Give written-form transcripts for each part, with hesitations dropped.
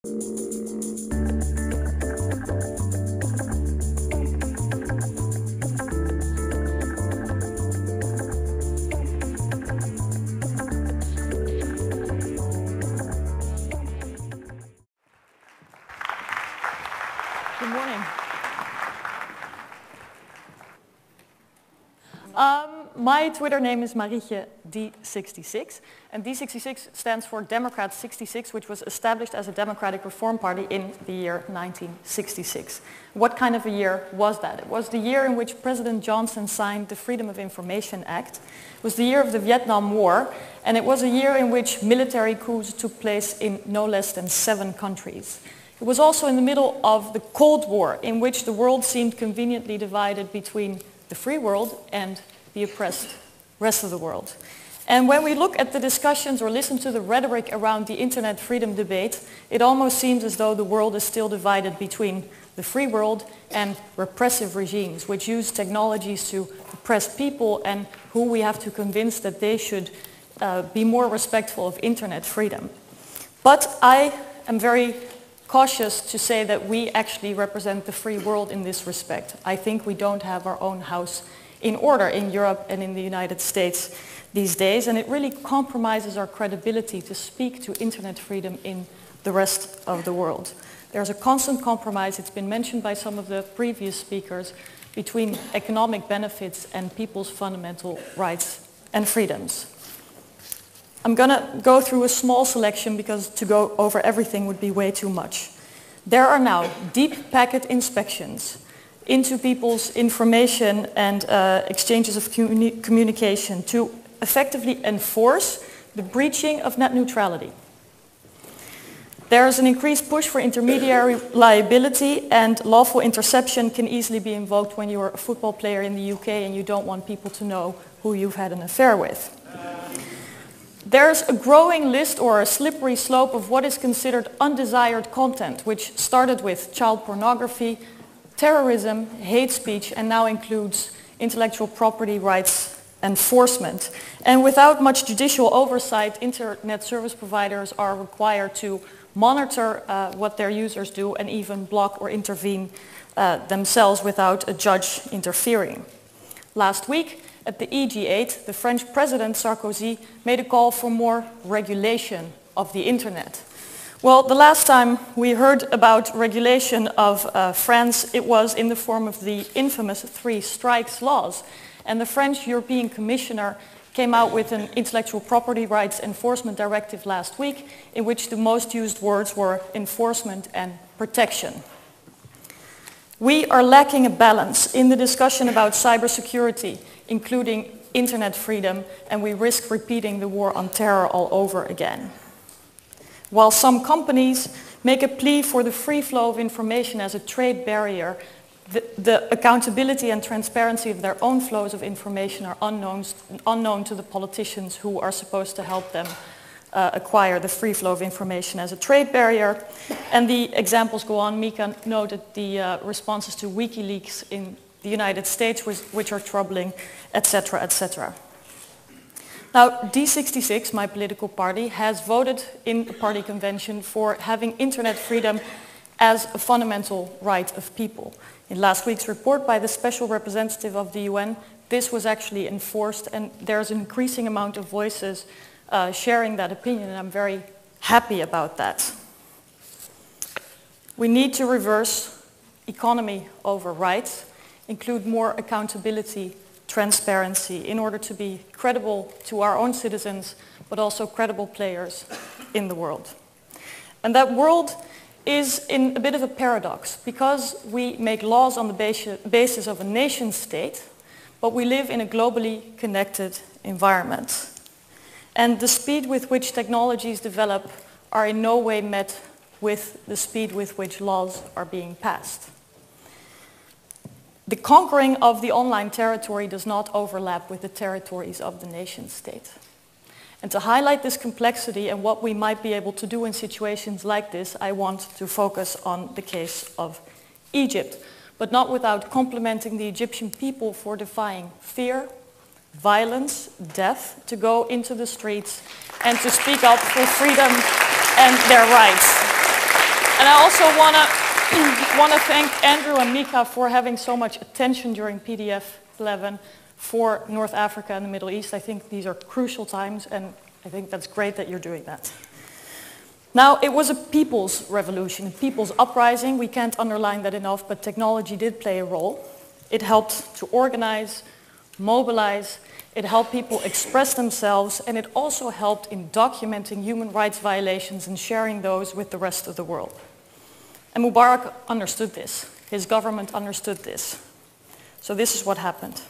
Good morning. My Twitter name is Marietje D66, and D66 stands for Democrat 66, which was established as a democratic reform party in the year 1966. What kind of a year was that? It was the year in which President Johnson signed the Freedom of Information Act. It was the year of the Vietnam War, and it was a year in which military coups took place in no less than 7 countries. It was also in the middle of the Cold War, in which the world seemed conveniently divided between the free world and the oppressed rest of the world. And when we look at the discussions or listen to the rhetoric around the internet freedom debate, it almost seems as though the world is still divided between the free world and repressive regimes, which use technologies to oppress people and who we have to convince that they should be more respectful of internet freedom. But I am very cautious to say that we actually represent the free world in this respect. I think we don't have our own house in order in Europe and in the United States these days, and it really compromises our credibility to speak to internet freedom in the rest of the world. There's a constant compromise, it's been mentioned by some of the previous speakers, between economic benefits and people's fundamental rights and freedoms. I'm going to go through a small selection because to go over everything would be way too much. There are now deep packet inspections into people's information and exchanges of communication to effectively enforce the breaching of net neutrality. There is an increased push for intermediary liability, and lawful interception can easily be invoked when you're a football player in the UK and you don't want people to know who you've had an affair with. There's a growing list or a slippery slope of what is considered undesired content, which started with child pornography, terrorism, hate speech, and now includes intellectual property rights enforcement. And without much judicial oversight, internet service providers are required to monitor what their users do and even block or intervene themselves without a judge interfering. Last week, at the EG8, the French President Sarkozy made a call for more regulation of the internet. Well, the last time we heard about regulation of France, it was in the form of the infamous 3 strikes laws. And the French European Commissioner came out with an intellectual property rights enforcement directive last week, in which the most used words were enforcement and protection. We are lacking a balance in the discussion about cybersecurity, including internet freedom, and we risk repeating the war on terror all over again. While some companies make a plea for the free flow of information as a trade barrier, the accountability and transparency of their own flows of information are unknown to the politicians who are supposed to help them acquire the free flow of information as a trade barrier. And the examples go on. Mika noted the responses to WikiLeaks in the United States, which are troubling, etc., etc. Now, D66, my political party, has voted in the party convention for having internet freedom as a fundamental right of people. In last week's report by the special representative of the UN, this was actually enforced, and there's an increasing amount of voices sharing that opinion, and I'm very happy about that. We need to reverse economy over rights, include more accountability, transparency, in order to be credible to our own citizens, but also credible players in the world. And that world is in a bit of a paradox, because we make laws on the basis of a nation state, but we live in a globally connected environment. And the speed with which technologies develop are in no way met with the speed with which laws are being passed. The conquering of the online territory does not overlap with the territories of the nation state. And to highlight this complexity and what we might be able to do in situations like this, I want to focus on the case of Egypt, but not without complimenting the Egyptian people for defying fear, violence, death, to go into the streets and to speak up for freedom and their rights. And I also want to thank Andrew and Mika for having so much attention during PDF 11 for North Africa and the Middle East. I think these are crucial times, and I think that's great that you're doing that. Now, it was a people's revolution, a people's uprising. We can't underline that enough, but technology did play a role. It helped to organize, mobilize, it helped people express themselves, and it also helped in documenting human rights violations and sharing those with the rest of the world. And Mubarak understood this. His government understood this. So this is what happened.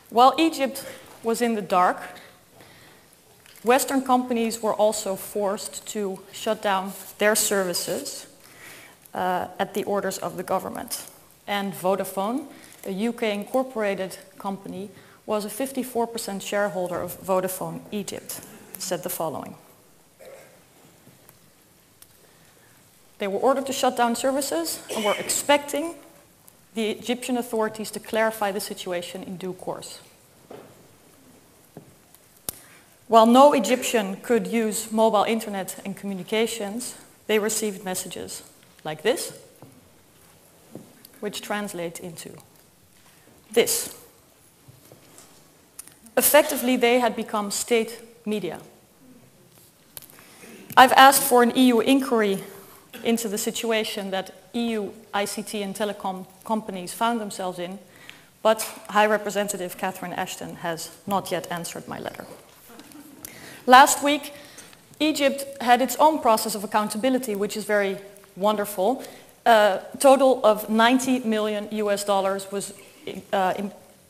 While Egypt was in the dark, Western companies were also forced to shut down their services at the orders of the government. And Vodafone, a UK incorporated company, was a 54% shareholder of Vodafone Egypt, said the following. They were ordered to shut down services and were expecting the Egyptian authorities to clarify the situation in due course. While no Egyptian could use mobile internet and communications, they received messages like this, which translate into this. Effectively, they had become state media. I've asked for an EU inquiry into the situation that EU ICT and telecom companies found themselves in, but High Representative Catherine Ashton has not yet answered my letter. Last week, Egypt had its own process of accountability, which is very wonderful. A total of $90 million was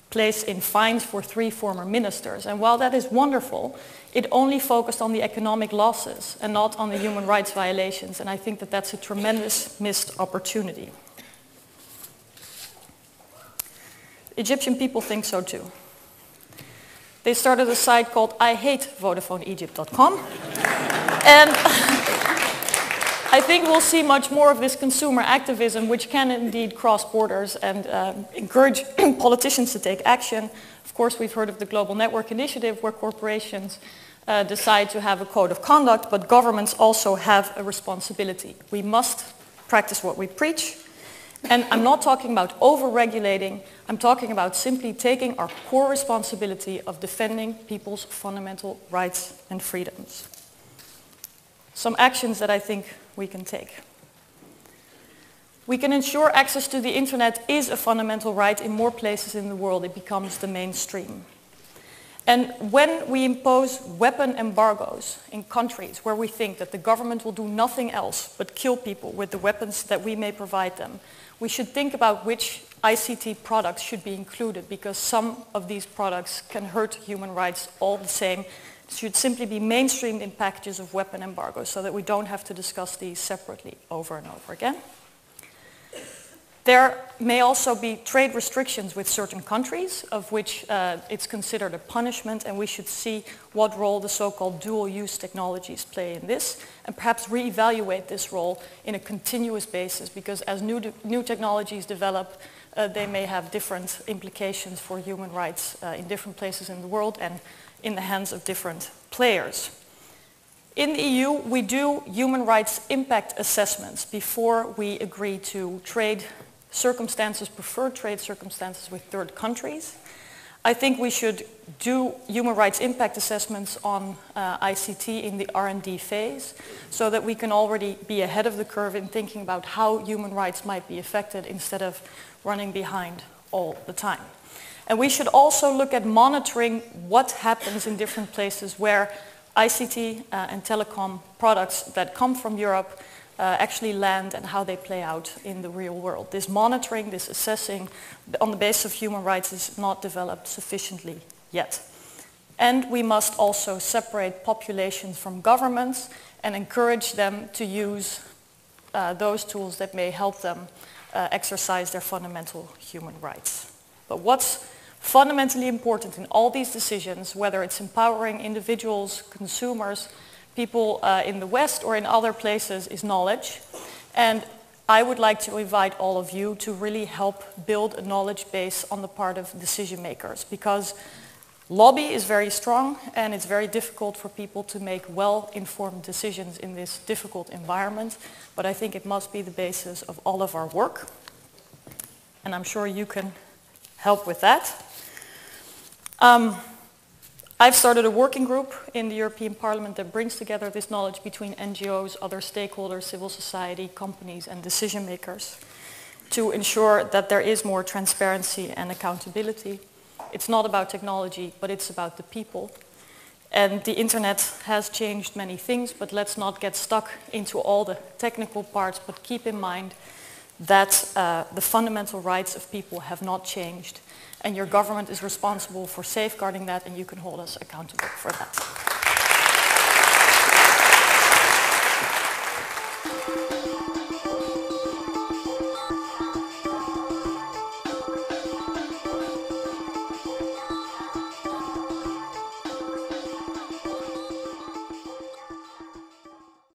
placed in fines for 3 former ministers. And while that is wonderful, it only focused on the economic losses and not on the human rights violations. And I think that that's a tremendous missed opportunity. Egyptian people think so too. They started a site called IHateVodafoneEgypt.com. And I think we'll see much more of this consumer activism, which can indeed cross borders and encourage politicians to take action. Of course, we've heard of the Global Network Initiative, where corporations decide to have a code of conduct, but governments also have a responsibility. We must practice what we preach. And I'm not talking about over-regulating, I'm talking about simply taking our core responsibility of defending people's fundamental rights and freedoms. Some actions that I think we can take. We can ensure access to the internet is a fundamental right in more places in the world. It becomes the mainstream. And when we impose weapon embargoes in countries where we think that the government will do nothing else but kill people with the weapons that we may provide them, we should think about which ICT products should be included, because some of these products can hurt human rights all the same. It should simply be mainstreamed in packages of weapon embargoes so that we don't have to discuss these separately over and over again. There may also be trade restrictions with certain countries, of which it's considered a punishment, and we should see what role the so-called dual-use technologies play in this, and perhaps reevaluate this role in a continuous basis, because as new technologies develop, they may have different implications for human rights in different places in the world and in the hands of different players. In the EU, we do human rights impact assessments before we agree to trade circumstances, preferred trade circumstances with third countries. I think we should do human rights impact assessments on ICT in the R&D phase, so that we can already be ahead of the curve in thinking about how human rights might be affected instead of running behind all the time. And we should also look at monitoring what happens in different places where ICT and telecom products that come from Europe actually land and how they play out in the real world. This monitoring, this assessing on the basis of human rights is not developed sufficiently yet. And we must also separate populations from governments and encourage them to use those tools that may help them exercise their fundamental human rights. But what's fundamentally important in all these decisions, whether it's empowering individuals, consumers, people in the West or in other places, is knowledge. And I would like to invite all of you to really help build a knowledge base on the part of decision makers, because lobby is very strong and it's very difficult for people to make well-informed decisions in this difficult environment, but I think it must be the basis of all of our work, and I'm sure you can help with that. I've started a working group in the European Parliament that brings together this knowledge between NGOs, other stakeholders, civil society, companies and decision makers to ensure that there is more transparency and accountability. It's not about technology, but it's about the people. And the internet has changed many things, but let's not get stuck into all the technical parts, but keep in mind that the fundamental rights of people have not changed. And your government is responsible for safeguarding that, and you can hold us accountable for that.